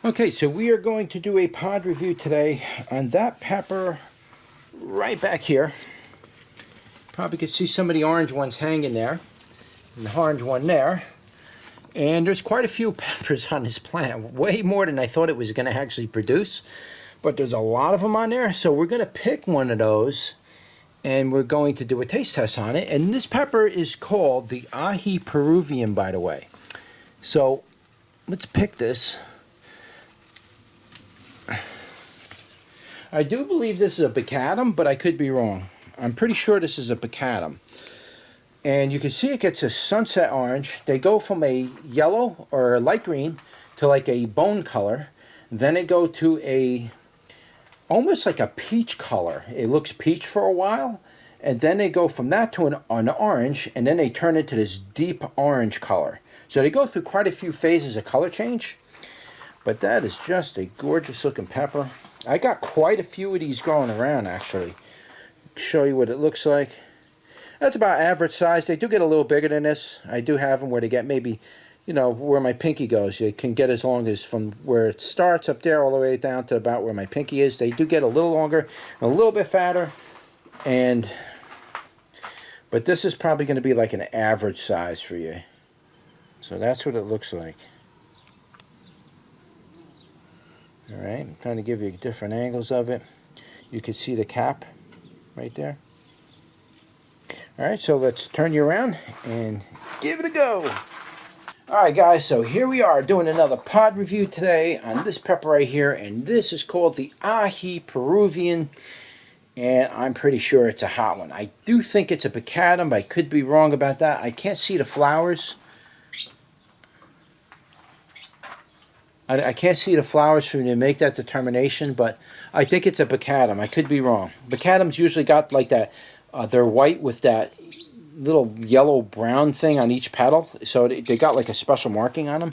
Okay, so we are going to do a pod review today on that pepper right back here. Probably could see some of the orange ones hanging there, and the orange one there. And there's quite a few peppers on this plant, way more than I thought it was going to actually produce. But there's a lot of them on there, so we're going to pick one of those, and we're going to do a taste test on it. And this pepper is called the Aji Peruvian, by the way. So let's pick this. I do believe this is a Baccatum, but I could be wrong. I'm pretty sure this is a Baccatum. And you can see it gets a sunset orange. They go from a yellow or a light green to like a bone color. Then they go to a almost like a peach color. It looks peach for a while. And then they go from that to an orange, and then they turn into this deep orange color. So they go through quite a few phases of color change. But that is just a gorgeous looking pepper. I got quite a few of these growing around, actually. Show you what it looks like. That's about average size. They do get a little bigger than this. I do have them where they get maybe, you know, where my pinky goes. You can get as long as from where it starts up there all the way down to about where my pinky is. They do get a little longer, a little bit fatter. But this is probably going to be like an average size for you. So that's what it looks like. Alright, I'm trying to give you different angles of it. You can see the cap right there. Alright, so let's turn you around and give it a go. Alright guys, so here we are doing another pod review today on this pepper right here. And this is called the Aji Peruvian. And I'm pretty sure it's a hot one. I do think it's a Baccatum, but I could be wrong about that. I can't see the flowers. I can't see the flowers for me to make that determination, but I think it's a Baccatum. I could be wrong. Baccatum's usually got like that, they're white with that little yellow-brown thing on each petal, so they got like a special marking on them.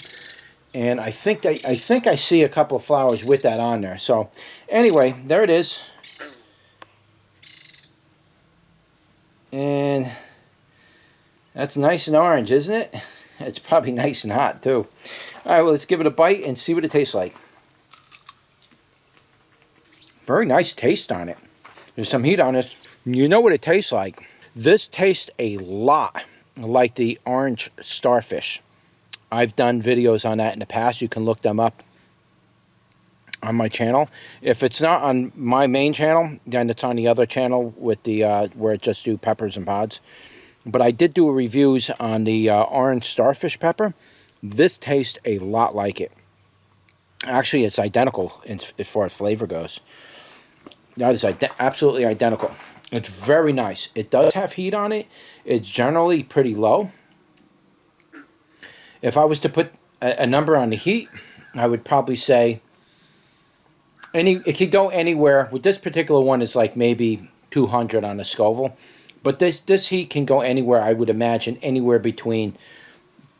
And I think I see a couple of flowers with that on there. So anyway, there it is. And that's nice and orange, isn't it? It's probably nice and hot too. Alright, well, let's give it a bite and see what it tastes like. Very nice taste on it. There's some heat on this. You know what it tastes like. This tastes a lot like the orange starfish. I've done videos on that in the past. You can look them up on my channel. If it's not on my main channel, then it's on the other channel with the where it just do peppers and pods. But I did do reviews on the orange starfish pepper. This tastes a lot like it. Actually, it's identical as far as flavor goes. That is absolutely identical. It's very nice. It does have heat on it. It's generally pretty low. If I was to put a number on the heat, I would probably say it could go anywhere. With this particular one, it's like maybe 200 on a Scoville. But this heat can go anywhere, I would imagine, anywhere between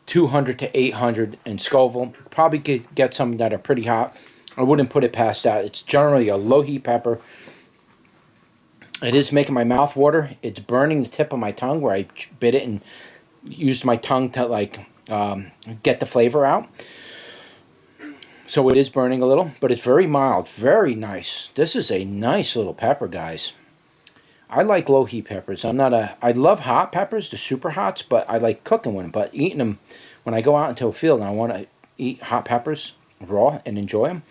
200 to 800 in Scoville. Probably get some that are pretty hot. I wouldn't put it past that. It's generally a low heat pepper. It is making my mouth water. It's burning the tip of my tongue where I bit it and used my tongue to like get the flavor out. So it is burning a little, but it's very mild, very nice. This is a nice little pepper, guys. I like low heat peppers. I love hot peppers, the super hots, but I like cooking them. But eating them, when I go out into a field and I want to eat hot peppers raw and enjoy them,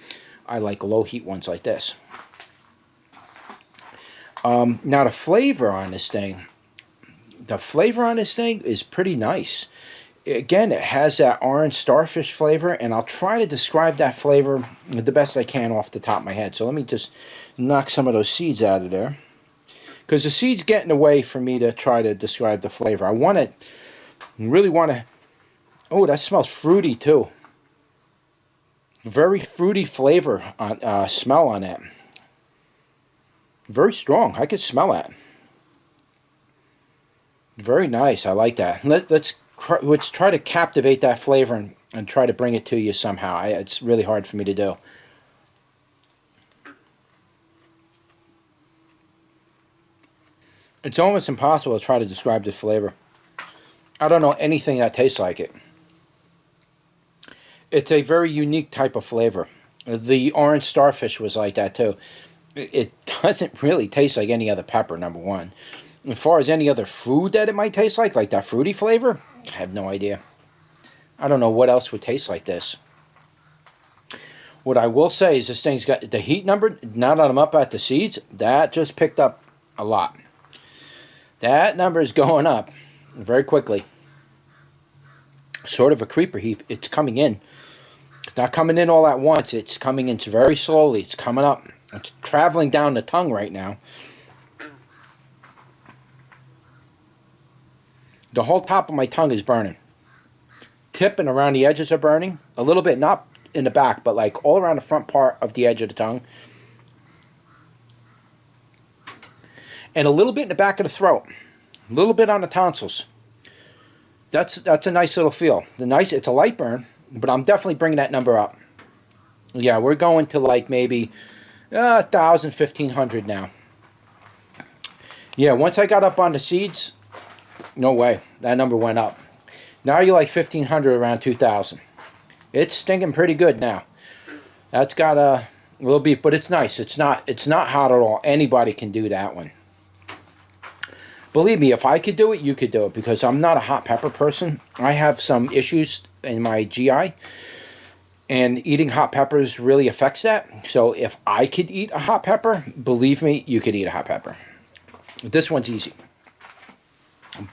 I like low heat ones like this. Now the flavor on this thing is pretty nice. Again, it has that orange starfish flavor, and I'll try to describe that flavor the best I can off the top of my head. So let me just knock some of those seeds out of there, because the seeds get in the way for me to try to describe the flavor. I really want to. Oh, that smells fruity too. Very fruity flavor on smell on that. Very strong. I could smell that. Very nice. I like that. Let's try to captivate that flavor and try to bring it to you somehow. It's really hard for me to do. It's almost impossible to try to describe the flavor. I don't know anything that tastes like it. It's a very unique type of flavor. The orange starfish was like that too. It doesn't really taste like any other pepper, number one. As far as any other food that it might taste like that fruity flavor, I have no idea. I don't know what else would taste like this. What I will say is this thing's got the heat number, now that I'm up at the seeds, that just picked up a lot. That number is going up very quickly. Sort of a creeper heap. It's coming in. It's not coming in all at once. It's coming in very slowly. It's coming up. It's traveling down the tongue right now. The whole top of my tongue is burning. Tip and around the edges are burning. A little bit, not in the back, but like all around the front part of the edge of the tongue. And a little bit in the back of the throat. A little bit on the tonsils. That's a nice little feel. It's a light burn, but I'm definitely bringing that number up. Yeah, we're going to like maybe 1,000, 1,500 now. Yeah, once I got up on the seeds, no way, that number went up. Now you're like 1,500, around 2,000. It's stinking pretty good now. That's got a little beef, but it's nice. It's not hot at all. Anybody can do that one. Believe me, if I could do it, you could do it, because I'm not a hot pepper person. I have some issues in my GI, and eating hot peppers really affects that. So if I could eat a hot pepper, believe me, you could eat a hot pepper. This one's easy.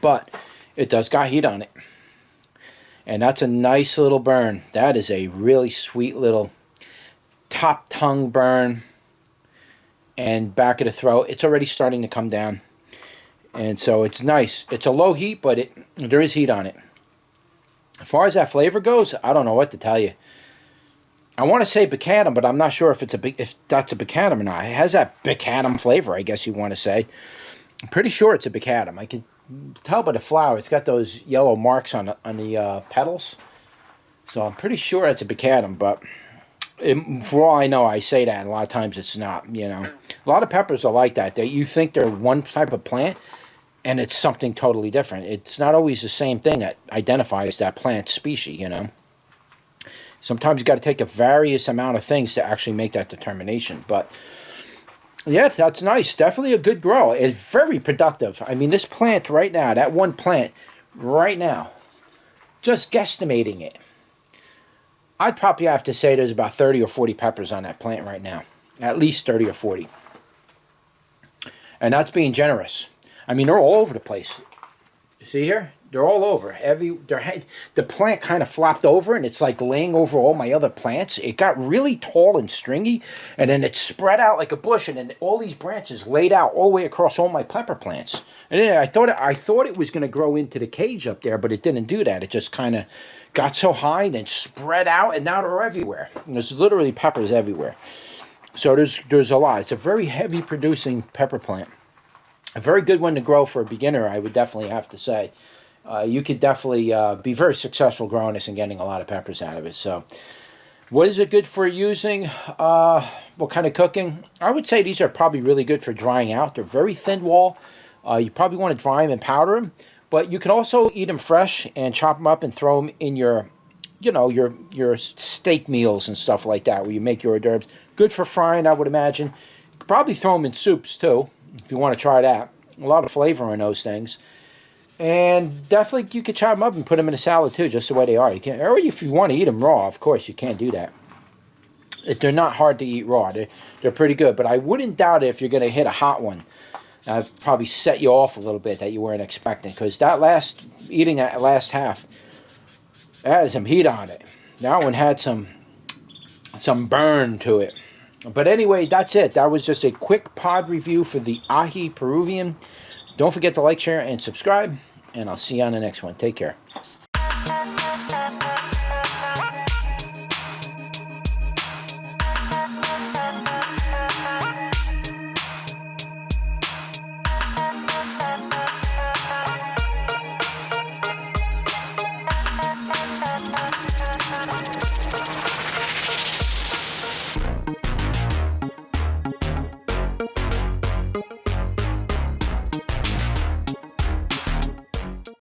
But it does got heat on it. And that's a nice little burn. That is a really sweet little top tongue burn. And back of the throat. It's already starting to come down. And so it's nice. It's a low heat, but there is heat on it. As far as that flavor goes, I don't know what to tell you. I want to say Baccatum, but I'm not sure if that's a Baccatum or not. It has that Baccatum flavor, I guess you want to say. I'm pretty sure it's a Baccatum. I can tell by the flower. It's got those yellow marks on the petals. So I'm pretty sure it's a Baccatum, but for all I know, I say that, and a lot of times it's not, you know. A lot of peppers are like that. You think they're one type of plant, and it's something totally different. It's not always the same thing that identifies that plant species, you know. Sometimes you got to take a various amount of things to actually make that determination. But yeah, that's nice. Definitely a good grow. It's very productive. I mean, this plant right now, that one plant right now, just guesstimating it, I'd probably have to say there's about 30 or 40 peppers on that plant right now. At least 30 or 40. And that's being generous. I mean, they're all over the place. You see here? They're all over. The plant kind of flopped over, and it's like laying over all my other plants. It got really tall and stringy, and then it spread out like a bush, and then all these branches laid out all the way across all my pepper plants. And then I thought it was going to grow into the cage up there, but it didn't do that. It just kind of got so high and then spread out, and now they're everywhere. And there's literally peppers everywhere. So there's a lot. It's a very heavy producing pepper plant. A very good one to grow for a beginner, I would definitely have to say. You could definitely be very successful growing this and getting a lot of peppers out of it. So what is it good for using? What kind of cooking? I would say these are probably really good for drying out. They're very thin wall. You probably want to dry them and powder them. But you can also eat them fresh and chop them up and throw them in your steak meals and stuff like that, where you make your hors d'oeuvres. Good for frying, I would imagine. You could probably throw them in soups too, if you want to try that. A lot of flavor in those things. And definitely you could chop them up and put them in a salad too, just the way they are. You can, or if you want to eat them raw, of course, you can't do that. They're not hard to eat raw. They're pretty good. But I wouldn't doubt it if you're going to hit a hot one. I'd probably set you off a little bit that you weren't expecting. Because eating that last half, that had some heat on it. That one had some burn to it. But anyway, that's it. That was just a quick pod review for the Aji Peruvian. Don't forget to like, share, and subscribe. And I'll see you on the next one. Take care.